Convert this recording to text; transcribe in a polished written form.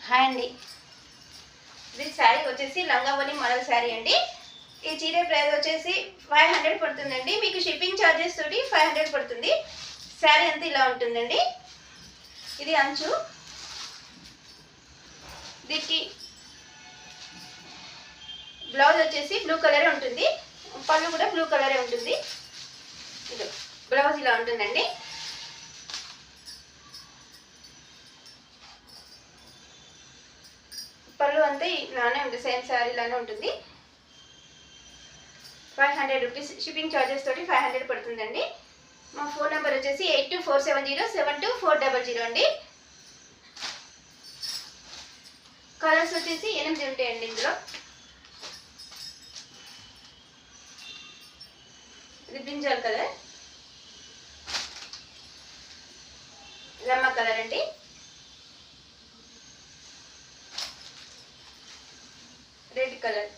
Hi అండి. ఇది శారీ వచ్చేసి లంగావోని మోడల్ శారీ అండి. ఈ చీర ప్రైస్ వచ్చేసి 500 పడుతుందండి. మీకు షిప్పింగ్ ఛార్జెస్ తోటి 500 పడుతుంది. శారీ అంతా ఇలా ఉంటుందండి. ఇది అంచు. దీనికి బ్లౌజ్ వచ్చేసి బ్లూ కలరే ఉంటుంది. పళ్ళు కూడా బ్లూ కలరే ఉంటుంది. ఇది బ్లౌజ్ ఇలా ఉంటుందండి. పళ్ళు అంతా ఇలానే ఉంటుంది, సేమ్ శారీ లానే ఉంటుంది. 500 రూపీస్ షిప్పింగ్ ఛార్జెస్ తోటి 500 పడుతుందండి. మా ఫోన్ నెంబర్ వచ్చేసి 8247072400 అండి. కలర్స్ వచ్చేసి 8 ఉంటాయండి ఇందులో. ఇది బ్రింజాల్ కలర్, రమ్మ కలర్ అండి, రెడ్ కలర్,